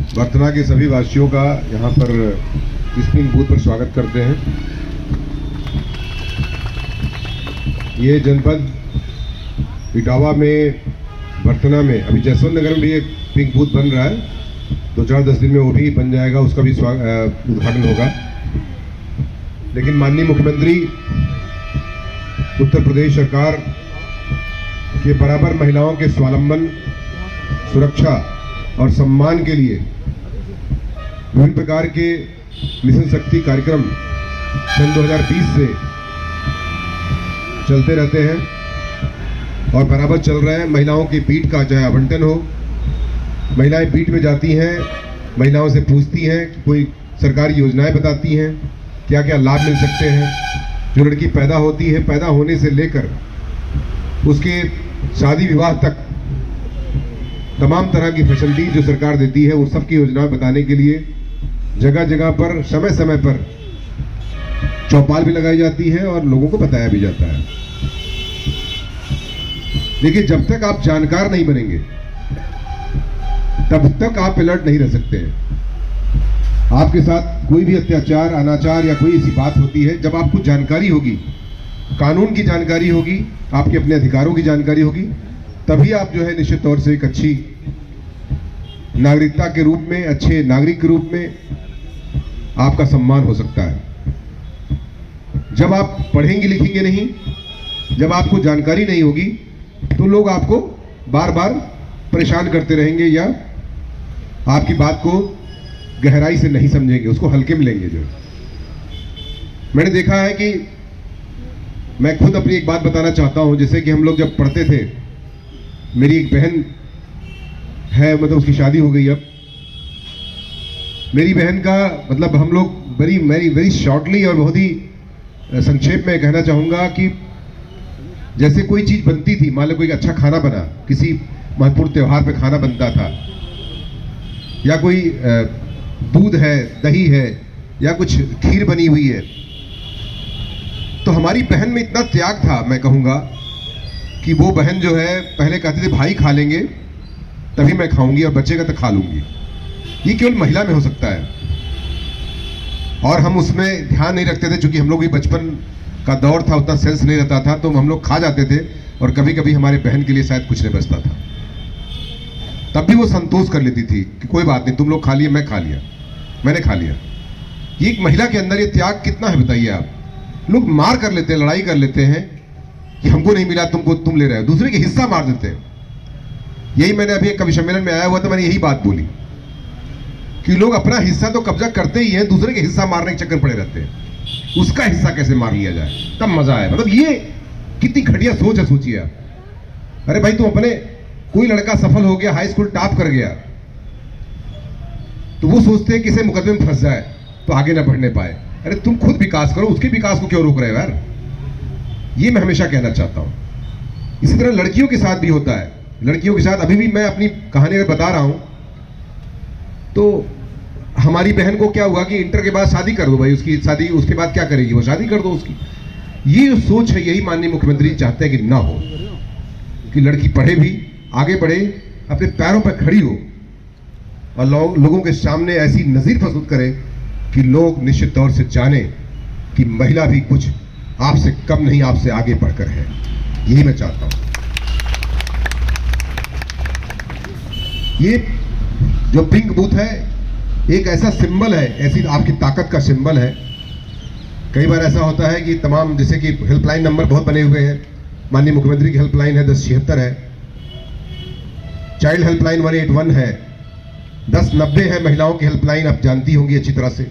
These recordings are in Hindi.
वर्तना के सभी वासियों का यहाँ पर स्प्रिंग बूथ पर स्वागत करते हैं। ये जनपद इटावा में, वर्तना में, अभी जसवंत नगर में भी एक पिंक बूथ बन रहा है, 2-4-10 दिन में वो भी बन जाएगा, उसका भी उद्घाटन होगा। लेकिन माननीय मुख्यमंत्री उत्तर प्रदेश सरकार के बराबर महिलाओं के स्वावलंबन, सुरक्षा और सम्मान के लिए विभिन्न प्रकार के मिशन शक्ति कार्यक्रम सन 2020 से चलते रहते हैं और बराबर चल रहे हैं। महिलाओं की बीट का चाहे आवंटन हो, महिलाएं बीट में जाती हैं, महिलाओं से पूछती हैं, कोई सरकारी योजनाएं बताती हैं, क्या क्या लाभ मिल सकते हैं। जो लड़की पैदा होती है, पैदा होने से लेकर उसके शादी विवाह तक तमाम तरह की फैसिलिटी जो सरकार देती है, उन सब की योजनाएं बताने के लिए जगह जगह पर समय समय पर चौपाल भी लगाई जाती है और लोगों को बताया भी जाता है। देखिए, जब तक आप जानकार नहीं बनेंगे तब तक आप अलर्ट नहीं रह सकते हैं। आपके साथ कोई भी अत्याचार, अनाचार या कोई ऐसी बात होती है, जब आपको जानकारी होगी, कानून की जानकारी होगी, आपके अपने अधिकारों की जानकारी होगी, तभी आप जो है निश्चित तौर से एक अच्छी नागरिकता के रूप में, अच्छे नागरिक के रूप में आपका सम्मान हो सकता है। जब आप पढ़ेंगे लिखेंगे नहीं, जब आपको जानकारी नहीं होगी, तो लोग आपको बार बार परेशान करते रहेंगे या आपकी बात को गहराई से नहीं समझेंगे, उसको हल्के में लेंगे। जो मैंने देखा है कि मैं खुद अपनी एक बात बताना चाहता हूं, जैसे कि हम लोग जब पढ़ते थे, मेरी एक बहन है, मतलब उसकी शादी हो गई। अब मेरी बहन का मतलब हम लोग वेरी शॉर्टली और बहुत ही संक्षेप में कहना चाहूँगा कि जैसे कोई चीज़ बनती थी, मान लो कोई अच्छा खाना बना, किसी महत्वपूर्ण त्यौहार पे खाना बनता था, या कोई दूध है, दही है, या कुछ खीर बनी हुई है, तो हमारी बहन में इतना त्याग था, मैं कहूँगा कि वो बहन जो है पहले कहती थी भाई खा लेंगे तभी मैं खाऊंगी और बचेगा तो खा लूंगी। ये केवल महिला में हो सकता है और हम उसमें ध्यान नहीं रखते थे, क्योंकि हम लोग भी बचपन का दौर था, उतना सेंस नहीं रहता था, तो हम लोग खा जाते थे और कभी कभी हमारे बहन के लिए शायद कुछ नहीं बचता था। तब भी वो संतोष कर लेती थी कि कोई बात नहीं, तुम लोग खा लिए, मैं खा लिया, मैंने खा लिया। ये एक महिला के अंदर ये त्याग कितना है बताइए आप। लोग मार कर लेते हैं, लड़ाई कर लेते हैं कि हमको नहीं मिला, तुम ले रहे हो, दूसरे के हिस्सा मार देते हैं। यही मैंने अभी एक कवि सम्मेलन में आया हुआ था, मैंने यही बात बोली कि लोग अपना हिस्सा तो कब्जा करते ही हैं, दूसरे के हिस्सा मारने के चक्कर पड़े रहते हैं। उसका हिस्सा कैसे मार लिया जाए तब मजा आए। मतलब ये कितनी घटिया सोच है, सोचिए आप। अरे भाई, तुम अपने, कोई लड़का सफल हो गया, हाई स्कूल टॉप कर गया, तो वो सोचते हैं किसी मुकदमे में फंस जाए तो आगे ना बढ़ने पाए। अरे तुम खुद विकास करो, उसके विकास को क्यों रोक रहे हो यार। ये मैं हमेशा कहना चाहता हूं। इसी तरह लड़कियों के साथ भी होता है। लड़कियों के साथ अभी भी मैं अपनी कहानी अगर बता रहा हूं, तो हमारी बहन को क्या हुआ कि इंटर के बाद शादी कर दो भाई, उसकी शादी, उसके बाद क्या करेगी वो, शादी कर दो उसकी। ये जो सोच है, यही माननीय मुख्यमंत्री चाहते हैं कि ना हो, कि लड़की पढ़े भी, आगे बढ़े, अपने पैरों पर खड़ी हो और लोगों के सामने ऐसी नजीर प्रस्तुत करे कि लोग निश्चित तौर से जाने कि महिला भी कुछ आपसे कम नहीं, आपसे आगे बढ़कर है। यही मैं चाहता हूं। ये जो पिंक बूथ है एक ऐसा सिंबल है, ऐसी आपकी ताकत का सिंबल है। कई बार ऐसा होता है कि तमाम, जैसे कि हेल्पलाइन नंबर बहुत बने हुए हैं, माननीय मुख्यमंत्री की हेल्पलाइन है 1076 है, चाइल्ड हेल्पलाइन 181 है, 1090 है महिलाओं की हेल्पलाइन, आप जानती होंगी अच्छी तरह से।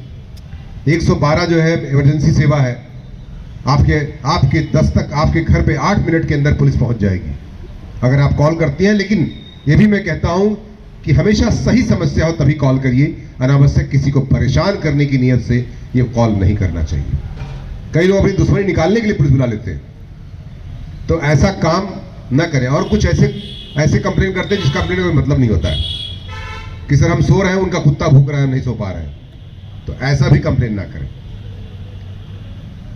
112 जो है इमरजेंसी सेवा है, आपके दस्तक, आपके घर पे 8 मिनट के अंदर पुलिस पहुंच जाएगी अगर आप कॉल करती हैं। लेकिन ये भी मैं कहता हूं कि हमेशा सही समस्या हो तभी कॉल करिए, अनावश्यक किसी को परेशान करने की नीयत से ये कॉल नहीं करना चाहिए। कई लोग अपनी दुश्मनी निकालने के लिए पुलिस बुला लेते हैं, तो ऐसा काम न करें। और कुछ ऐसे कंप्लेन करते हैं जिसका कंप्लेन का कोई मतलब नहीं होता है कि सर हम सो रहे हैं, उनका कुत्ता भूख रहा है, हम नहीं सो पा रहे हैं, तो ऐसा भी कंप्लेन ना करें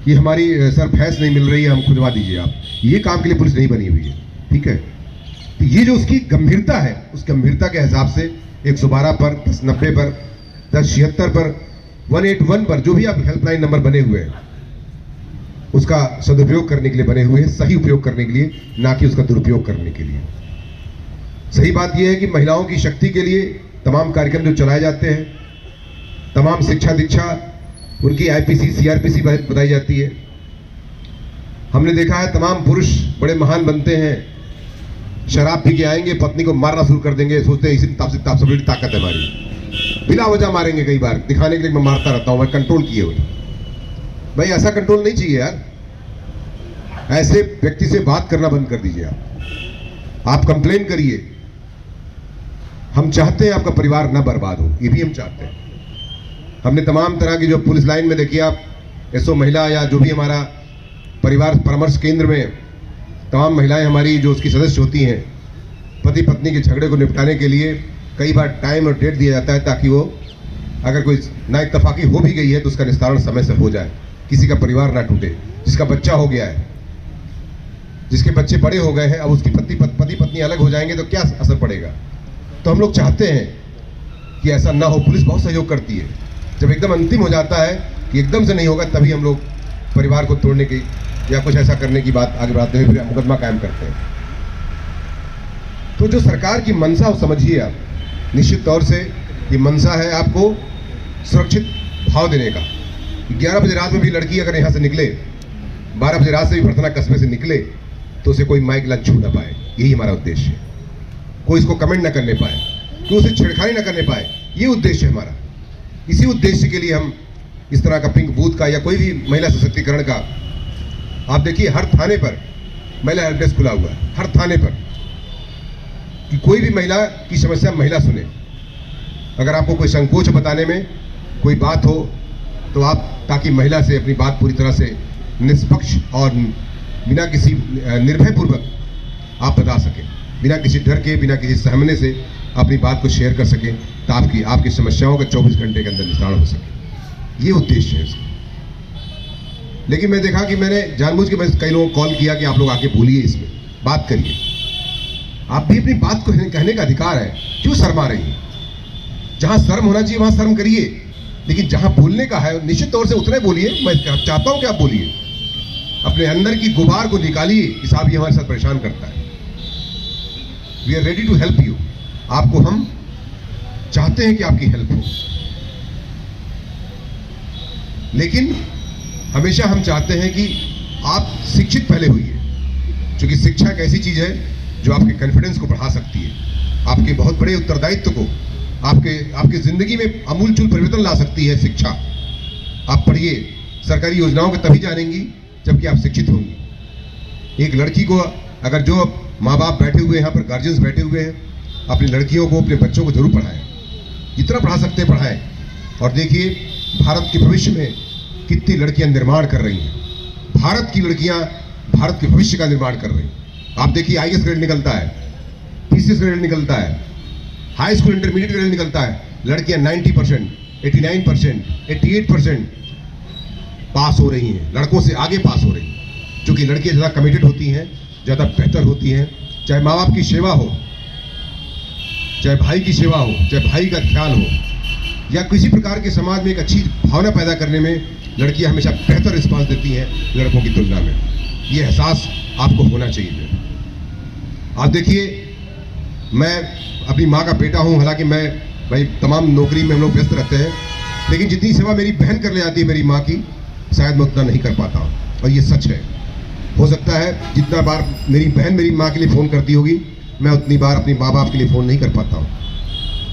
कि हमारी सर भैंस नहीं मिल रही है, हम खुदवा दीजिए आप। ये काम के लिए पुलिस नहीं बनी हुई है, ठीक है। तो ये जो उसकी गंभीरता है, उस गंभीरता के हिसाब से 112 पर, 1090 पर, 1076 पर, 181 पर, जो भी आप हेल्पलाइन नंबर बने हुए हैं उसका सदुपयोग करने के लिए बने हुए हैं, सही उपयोग करने के लिए, ना कि उसका दुरुपयोग करने के लिए। सही बात यह है कि महिलाओं की शक्ति के लिए तमाम कार्यक्रम जो चलाए जाते हैं, तमाम शिक्षा दीक्षा उनकी आईपीसी सीआरपीसी बताई जाती है। हमने देखा है तमाम पुरुष बड़े महान बनते हैं, शराब पी के आएंगे, पत्नी को मारना शुरू कर देंगे, सोचते हैं इसी सब बड़ी ताकत है हमारी, बिना वजह मारेंगे, कई बार दिखाने के लिए मैं मारता रहता हूं, मैं कंट्रोल किए हुए। भाई ऐसा कंट्रोल नहीं चाहिए यार, ऐसे व्यक्ति से बात करना बंद कर दीजिए। आप कंप्लेन करिए, हम चाहते हैं आपका परिवार ना बर्बाद हो, ये भी हम चाहते हैं। हमने तमाम तरह की जो पुलिस लाइन में देखिए आप, एसओ महिला या जो भी हमारा परिवार परामर्श केंद्र में तमाम महिलाएं हमारी जो उसकी सदस्य होती हैं, पति पत्नी के झगड़े को निपटाने के लिए कई बार टाइम और डेट दिया जाता है, ताकि वो अगर कोई ना इत्तेफाकी हो भी गई है तो उसका निस्तारण समय से हो जाए, किसी का परिवार ना टूटे। जिसका बच्चा हो गया है, जिसके बच्चे बड़े हो गए हैं, अब उसकी पति पत्नी अलग हो जाएंगे तो क्या असर पड़ेगा। तो हम लोग चाहते हैं कि ऐसा ना हो। पुलिस बहुत सहयोग करती है, जब एकदम अंतिम हो जाता है कि एकदम से नहीं होगा, तभी हम लोग परिवार को तोड़ने की या कुछ ऐसा करने की बात आगे बढ़ाते हुए फिर मुकदमा कायम करते हैं। तो जो सरकार की मंशा वो समझिए आप, निश्चित तौर से ये मंशा है आपको सुरक्षित भाव देने का। 11 बजे रात में भी लड़की अगर यहाँ से निकले, 12 बजे रात से भी भरथना कस्बे से निकले, तो उसे कोई माइक लंच छू ना पाए, यही हमारा उद्देश्य है। कोई इसको कमेंट ना करने पाए, कोई उसे छेड़खानी ना करने पाए, ये उद्देश्य है हमारा। इसी उद्देश्य के लिए हम इस तरह का पिंक बूथ का या कोई भी महिला सशक्तिकरण का, आप देखिए हर थाने पर महिला हेल्प डेस्क खुला हुआ है, हर थाने पर, कि कोई भी महिला की समस्या महिला सुने। अगर आपको कोई संकोच बताने में कोई बात हो तो आप, ताकि महिला से अपनी बात पूरी तरह से निष्पक्ष और बिना किसी निर्भयपूर्वक आप बता सकें, बिना किसी डर के, बिना किसी सहमने से अपनी बात को शेयर कर सकें, तो आपकी समस्याओं का 24 घंटे के अंदर निस्तारण हो सके। ये उद्देश्य है इसका। लेकिन मैं देखा कि मैंने जानबूझ के कई लोगों को कॉल किया कि आप लोग आके बोलिए, इसमें बात करिए, आप भी अपनी बात को कहने का अधिकार है, क्यों शर्मा रही है। जहां शर्म होना चाहिए वहां शर्म करिए, लेकिन जहां बोलने का है निश्चित तौर से उतने बोलिए। मैं चाहता हूं कि आप बोलिए, अपने अंदर की गुबार को निकालिए कि साहब ये हमारे साथ परेशान करता है। We are ready to help you. आपको हम चाहते हैं कि आपकी हेल्प हो, लेकिन हमेशा हम चाहते हैं कि आप शिक्षित पहले होइए, क्योंकि शिक्षा एक ऐसी चीज है जो आपके कॉन्फिडेंस को बढ़ा सकती है, आपके बहुत बड़े उत्तरदायित्व को, आपके जिंदगी में अमूलचूल परिवर्तन ला सकती है शिक्षा। आप पढ़िए, सरकारी योजनाओं को तभी जानेंगी जबकि आप शिक्षित होंगी। एक लड़की को अगर, जो माँ बाप बैठे हुए हैं यहाँ पर, गार्जियंस बैठे हुए हैं, अपनी लड़कियों को, अपने बच्चों को जरूर पढ़ाएं, जितना पढ़ा सकते हैं पढ़ाएं। और देखिए भारत के भविष्य में कितनी लड़कियां निर्माण कर रही हैं। भारत की लड़कियां भारत के भविष्य का निर्माण कर रही हैं। आप देखिए आईएएस ग्रेड निकलता है, पीसीएस ग्रेड निकलता है, हाई स्कूल इंटरमीडिएट ग्रेड निकलता है, लड़कियां 90%, 89%, 88% पास हो रही हैं, लड़कों से आगे पास हो रही हैं, क्योंकि लड़कियां ज़्यादा कमिटेड होती हैं, ज़्यादा बेहतर होती हैं। चाहे माँ बाप की सेवा हो, चाहे भाई की सेवा हो, चाहे भाई का ख्याल हो, या किसी प्रकार के समाज में एक अच्छी भावना पैदा करने में लड़कियां हमेशा बेहतर रिस्पांस देती हैं लड़कों की तुलना में। ये एहसास आपको होना चाहिए। आप देखिए, मैं अपनी माँ का बेटा हूँ, हालांकि मैं भाई तमाम नौकरी में हम लोग व्यस्त रहते हैं, लेकिन जितनी सेवा मेरी बहन कर ले जाती है मेरी माँ की, शायद मैं उतना नहीं कर पाता हूँ, और ये सच है। हो सकता है जितना बार मेरी बहन मेरी माँ के लिए फ़ोन करती होगी, मैं उतनी बार अपनी माँ बाप के लिए फ़ोन नहीं कर पाता हूँ।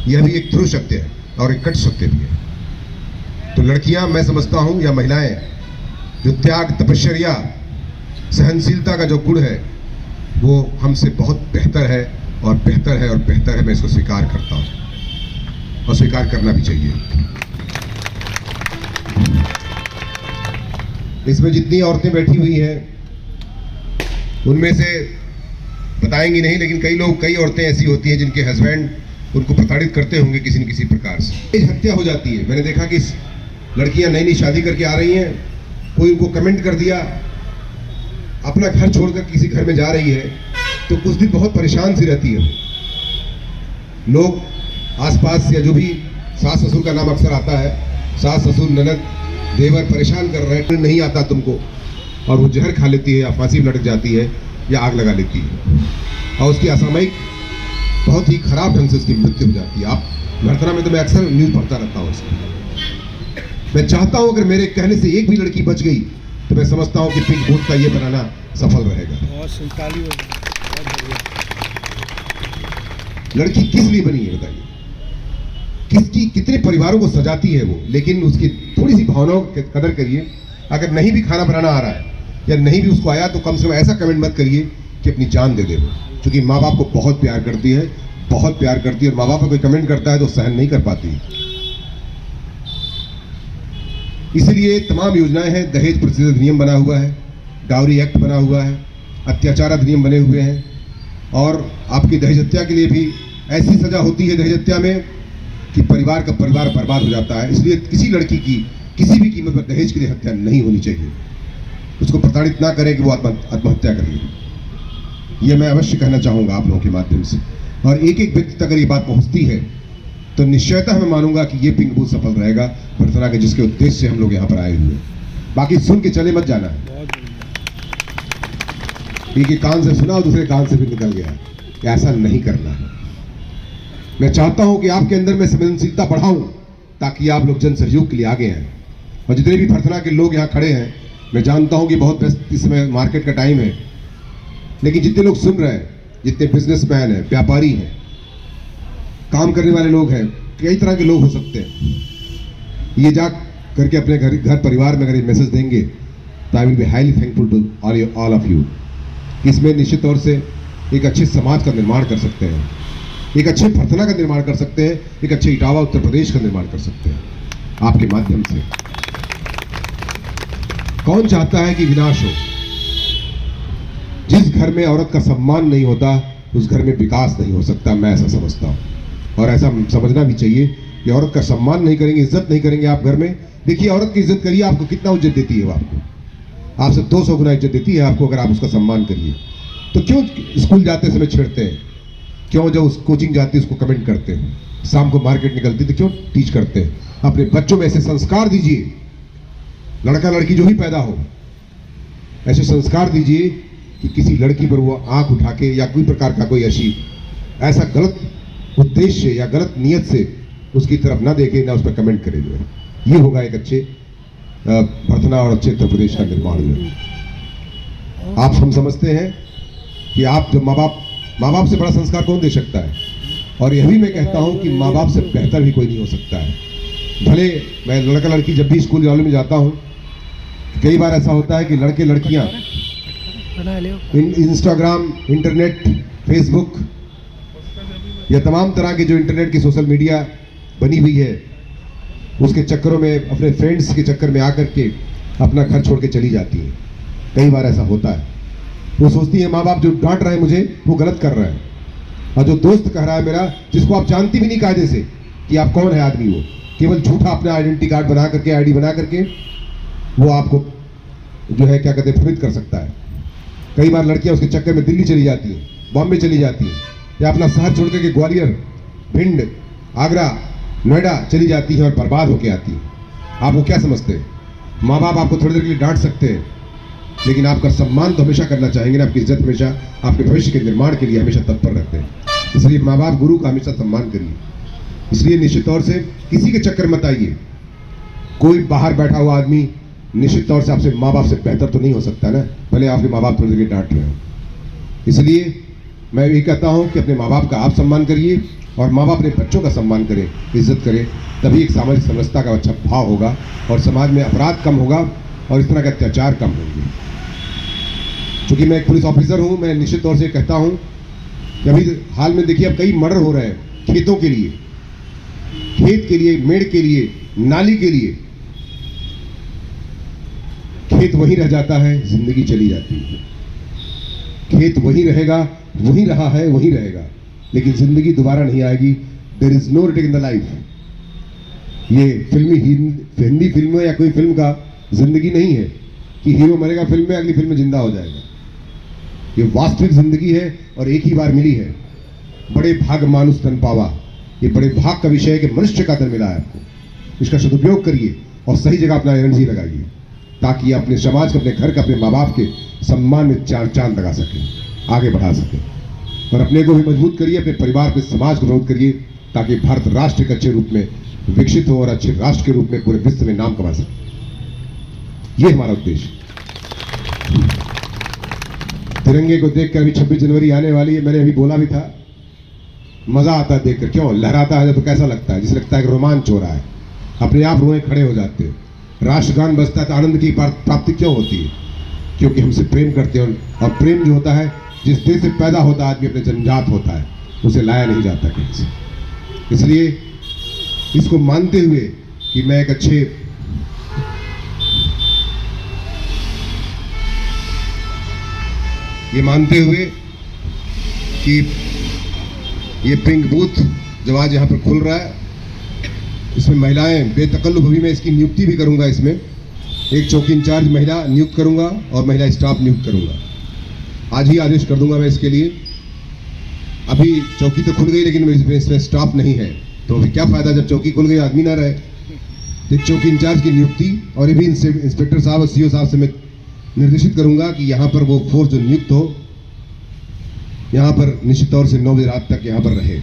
यह भी एक ध्रुव सत्य है और एक कट सत्य भी है। तो लड़कियां, मैं समझता हूं, या महिलाएं, जो त्याग, तपश्चर्या, सहनशीलता का जो गुण है, वो हमसे बहुत बेहतर है और बेहतर है और बेहतर है। मैं इसको स्वीकार करता हूं और स्वीकार करना भी चाहिए। इसमें जितनी औरतें बैठी हुई हैं उनमें से बताएंगी नहीं, लेकिन कई औरतें ऐसी होती हैं जिनके हस्बैंड उनको प्रताड़ित करते होंगे किसी न किसी प्रकार से। हत्या हो जाती है। मैंने देखा कि लड़कियां नई शादी करके आ रही हैं, कोई उनको कमेंट कर दिया, अपना घर छोड़कर किसी घर में जा रही है, तो कुछ दिन बहुत परेशान सी रहती है। लोग आसपास या जो भी सास ससुर का नाम अक्सर आता है, सास ससुर ननद देवर परेशान कर रहे हैं, नहीं आता तुमको, और वो जहर खा लेती है या फांसी में लटक जाती है या आग लगा लेती है और उसकी असामयिक बहुत ही खराब ढंग से उसकी मृत्यु हो जाती है। आप भरतरा में तो मैं अक्सर न्यूज़ पढ़ता रहता हूँ उसकी। मैं चाहता हूँ अगर मेरे कहने से एक भी लड़की बच गई तो मैं समझता हूँ कि पिंक बूथ का ये बनाना सफल रहेगा। लड़की किस लिए बनी है बताइए, किसकी कितने परिवारों को सजाती है वो, लेकिन उसकी थोड़ी सी भावनाओं की कदर करिए। अगर नहीं भी खाना बनाना आ रहा है या नहीं भी उसको आया तो कम से कम ऐसा कमेंट मत करिए कि अपनी जान दे दे वो, क्योंकि माँ बाप को बहुत प्यार करती है, बहुत प्यार करती है, और माँ बाप को कोई कमेंट करता है तो सहन नहीं कर पाती। इसलिए तमाम योजनाएं हैं, दहेज प्रतिरोध अधिनियम बना हुआ है, डाउरी एक्ट बना हुआ है, अत्याचार अधिनियम बने हुए हैं, और आपकी दहेज हत्या के लिए भी ऐसी सजा होती है दहेज हत्या में कि परिवार का परिवार बर्बाद हो जाता है। इसलिए किसी लड़की की किसी भी कीमत पर दहेज के लिए हत्या नहीं होनी चाहिए। उसको प्रताड़ित ना करें कि वो आत्महत्या कर ले। ये मैं अवश्य कहना चाहूँगा आप लोगों के माध्यम से, और एक एक व्यक्ति तक अगर ये बात पहुँचती है तो निश्चयतः मैं मानूंगा कि ये पिंक बूथ सफल रहेगा भरतरा के, जिसके उद्देश्य से हम लोग यहाँ पर आए हुए हैं। बाकी सुन के चले मत जाना है, एक एक कान से सुना और दूसरे कान से फिर निकल गया, ऐसा नहीं करना है। मैं चाहता हूं कि आपके अंदर मैं संवेदनशीलता बढ़ाऊं ताकि आप लोग जन सहयोग के लिए आगे आए। और जितने भी भरतरा के लोग यहाँ खड़े हैं, मैं जानता हूं कि बहुत व्यस्त इस समय मार्केट का टाइम है, लेकिन जितने लोग सुन रहे हैं, जितने बिजनेसमैन हैं, व्यापारी हैं, काम करने वाले लोग हैं, कई तरह के लोग हो सकते हैं, ये जा करके अपने घर परिवार में अगर ये मैसेज देंगे तो I will be highly thankful to all of you. इसमें निश्चित तौर से एक अच्छे समाज का निर्माण कर सकते हैं, एक अच्छे भरतरा का निर्माण कर सकते हैं, एक अच्छे इटावा उत्तर प्रदेश का निर्माण कर सकते हैं आपके माध्यम से। कौन चाहता है कि विनाश हो? जिस घर में औरत का सम्मान नहीं होता उस घर में विकास नहीं हो सकता, मैं ऐसा समझता हूं, और ऐसा समझना भी चाहिए कि औरत का सम्मान नहीं करेंगे, इज्जत नहीं करेंगे आप घर में। देखिए औरत की इज्जत करिए, आपको कितना इज्जत देती है वो, आपसे 200 गुना इज्जत देती है आपको अगर आप उसका सम्मान करिए। तो क्यों स्कूल जाते समय छेड़ते हैं, क्यों जब उस कोचिंग जाती है उसको कमेंट करते हैं, शाम को मार्केट निकलती तो क्यों टीच करते हैं? अपने बच्चों में ऐसे संस्कार दीजिए, लड़का लड़की जो ही पैदा हो ऐसे संस्कार दीजिए कि किसी लड़की पर वो आंख उठा के या कोई प्रकार का कोई ऐसा गलत उद्देश्य या गलत नियत से उसकी तरफ ना देखे, ना उस पर कमेंट करे। जो है ये होगा एक अच्छे भरतरा और अच्छे उत्तर प्रदेश का निर्माण हुआ। आप हम समझते हैं कि आप जब माँ बाप से बड़ा संस्कार कौन दे सकता है, और यह भी मैं कहता हूं कि माँ बाप से बेहतर भी कोई नहीं हो सकता है। भले मैं लड़का लड़की जब भी स्कूल कॉलेज में जाता हूं, कई बार ऐसा होता है कि लड़के लड़कियां इंस्टाग्राम, इंटरनेट, फेसबुक या तमाम तरह के जो इंटरनेट की सोशल मीडिया बनी हुई है उसके चक्करों में, अपने फ्रेंड्स के चक्कर में आकर के अपना घर छोड़ के चली जाती है। कई बार ऐसा होता है, वो सोचती है माँ बाप जो डांट रहे हैं मुझे वो गलत कर रहे हैं, और जो दोस्त कह रहा है मेरा, जिसको आप जानती भी नहीं कायदे से कि आप कौन है आदमी, वो केवल झूठा अपना आइडेंटिटी कार्ड बना करके, आईडी बना करके वो आपको जो है क्या कहते हैं भ्रमित कर सकता है। कई बार लड़कियां उसके चक्कर में दिल्ली चली जाती हैं, बॉम्बे चली जाती हैं, या अपना शहर छोड़ करके ग्वालियर, भिंड, आगरा, नोएडा चली जाती है और बर्बाद होके आती है। आप वो क्या समझते हैं? माँ बाप आपको थोड़ी देर के लिए डांट सकते हैं, लेकिन आपका सम्मान तो हमेशा करना चाहेंगे ना, आपकी इज्जत हमेशा आपके भविष्य के निर्माण के लिए हमेशा तत्पर रहते हैं। इसलिए माँ बाप गुरु का हमेशा सम्मान करिए। इसलिए निश्चित तौर से किसी के चक्कर मत आइए। कोई बाहर बैठा हुआ आदमी निश्चित तौर से आपसे माँ बाप से बेहतर तो नहीं हो सकता ना, भले आपके माँ बाप थोड़ी देर डांट रहे हो। इसलिए मैं ये कहता हूँ कि अपने माँ बाप का आप सम्मान करिए और माँ बाप अपने बच्चों का सम्मान करें, इज्जत करें, तभी एक सामाजिक समरसता का अच्छा भाव होगा और समाज में अपराध कम होगा और इस तरह के अत्याचार कम होंगे। चूँकि मैं एक पुलिस ऑफिसर हूँ, मैं निश्चित तौर से कहता हूँ कि अभी हाल में देखिए अब कई मर्डर हो रहे हैं खेतों के लिए, खेत के लिए, मेड़ के लिए, नाली के लिए। खेत वहीं रह जाता है, जिंदगी चली जाती है। खेत वहीं रहेगा, वहीं रहा है, वहीं रहेगा, लेकिन जिंदगी दोबारा नहीं आएगी। There is no return in the life. ये फिल्मी हिंदी फिल्म या कोई फिल्म का जिंदगी नहीं है कि हीरो मरेगा फिल्म में, अगली फिल्म में जिंदा हो जाएगा। ये वास्तविक जिंदगी है और एक ही बार मिली है। बड़े भाग मानुष तन पावा, ये बड़े भाग का विषय है कि मनुष्य का धन मिला है आपको, इसका सदुपयोग करिए और सही जगह अपना एनर्जी लगाइए ताकि अपने समाज के, अपने घर के, अपने माँ बाप के सम्मान में चांद लगा सकें, आगे बढ़ा सकें। और अपने को भी मजबूत करिए, अपने परिवार के, समाज को मजबूत करिए ताकि भारत राष्ट्र एक अच्छे रूप में विकसित हो और अच्छे राष्ट्र के रूप में पूरे विश्व में नाम कमा सके। ये हमारा उद्देश्य। तिरंगे को देखकर अभी 26 जनवरी आने वाली है, मैंने अभी बोला भी था, मजा आता है देखकर। क्यों लहराता है तो कैसा लगता है? जिसे लगता है कि रोमांच हो रहा है, अपने आप रोए खड़े हो जाते हैं। राष्ट्रगान बजता है तो आनंद की प्राप्ति क्यों होती है? क्योंकि हमसे प्रेम करते हैं। और प्रेम जो होता है, जिस देश से पैदा होता है आदमी अपने जन्मजात होता है, उसे लाया नहीं जाता कहीं से। इसलिए इसको मानते हुए कि मैं एक अच्छे ये मानते हुए कि ये पिंक बूथ जब आज यहाँ पर खुल रहा है, इसमें महिलाएं बेतकल्लुफ, अभी मैं इसकी नियुक्ति भी करूंगा। इसमें एक चौकी इंचार्ज महिला नियुक्त करूंगा और महिला स्टाफ नियुक्त करूंगा। आज ही आदेश कर दूंगा मैं इसके लिए। अभी चौकी तो खुल गई लेकिन इसमें स्टाफ नहीं है, तो अभी क्या फायदा जब चौकी खुल गई आदमी ना रहे। एक चौकी इंचार्ज की नियुक्ति और ये भी इंस्पेक्टर साहब और सीओ साहब से मैं निर्देशित करूंगा कि यहाँ पर वो फोर्स जो नियुक्त हो, यहाँ पर निश्चित तौर से 9 बजे रात तक यहाँ पर रहे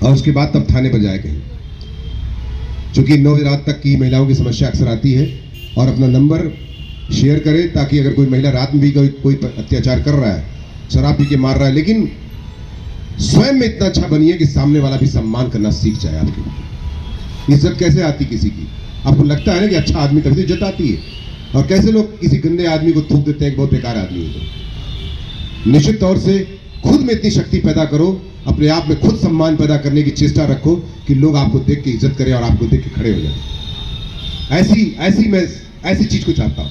और उसके बाद तब थाने पर जाए कहीं, क्योंकि 9 बजे रात तक की महिलाओं की समस्या अक्सर आती है। और अपना नंबर शेयर करें ताकि अगर कोई महिला रात में भी कोई अत्याचार कर रहा है, शराब पी के मार रहा है, लेकिन स्वयं में इतना अच्छा बनिए कि सामने वाला भी सम्मान करना सीख जाए। आपकी इज्जत कैसे आती किसी की? आपको लगता है ना कि अच्छा आदमी तभी इज्जत आती है, और कैसे लोग किसी गंदे आदमी को थूक देते हैं कि बहुत बेकार आदमी है। निश्चित तौर से खुद में इतनी शक्ति पैदा करो, अपने आप में खुद सम्मान पैदा करने की चेष्टा रखो कि लोग आपको देख के इज्जत करें और आपको देख के खड़े हो जाए। मैं ऐसी चीज को चाहता हूं।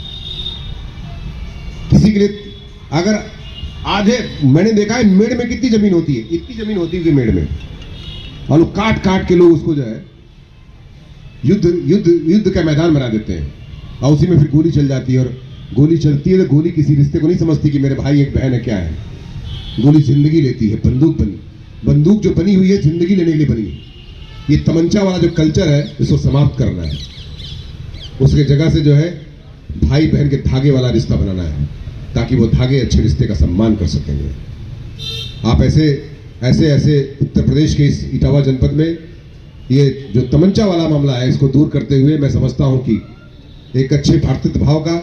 किसी के लिए अगर आधे, मैंने देखा है मेड़ में कितनी जमीन होती है, इतनी जमीन होती है मेड़ में, और लोग काट काट के लोग उसको जो है युद्ध का मैदान बना देते हैं, और उसी में फिर गोली चल जाती है। और गोली चलती है तो गोली किसी रिश्ते को नहीं समझती कि मेरे भाई एक बहन है, क्या है। गोली जिंदगी लेती है। बंदूक जो बनी हुई है जिंदगी लेने के लिए बनी है। ये तमंचा वाला जो कल्चर है इसको समाप्त करना है। उसके जगह से जो है भाई बहन के धागे वाला रिश्ता बनाना है, ताकि वो धागे अच्छे रिश्ते का सम्मान कर सकेंगे। आप ऐसे उत्तर प्रदेश के इस इटावा जनपद में ये जो तमंचा वाला मामला है, इसको दूर करते हुए मैं समझता हूं कि एक अच्छे भातृत्व भाव का,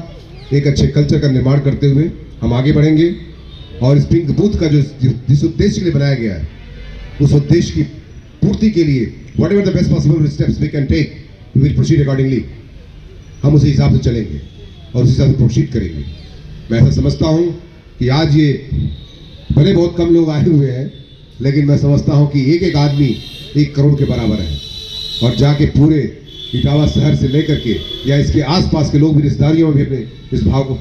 एक अच्छे कल्चर का निर्माण करते हुए हम आगे बढ़ेंगे। और इस पिंक बूथ का जिस उद्देश्य के लिए बनाया गया है, उस उद्देश्य की पूर्ति के लिए whatever the best possible steps we can take, we will proceed accordingly। हम उसी हिसाब से चलेंगे और उसी हिसाब से प्रोसीड करेंगे। मैं ऐसा समझता हूं कि आज ये भले बहुत कम लोग आए हुए हैं, लेकिन मैं समझता हूं कि एक एक आदमी 1 करोड़ के बराबर है, और जाके पूरे इटावा शहर से लेकर के या इसके आसपास के लोग भी, रिश्तेदारियों में भी अपने इस भाव को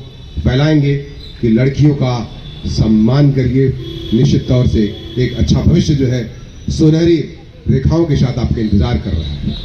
फैलाएंगे कि लड़कियों का सम्मान करिए। निश्चित तौर से एक अच्छा भविष्य जो है सुनहरी रेखाओं के साथ आपका इंतजार कर रहा है।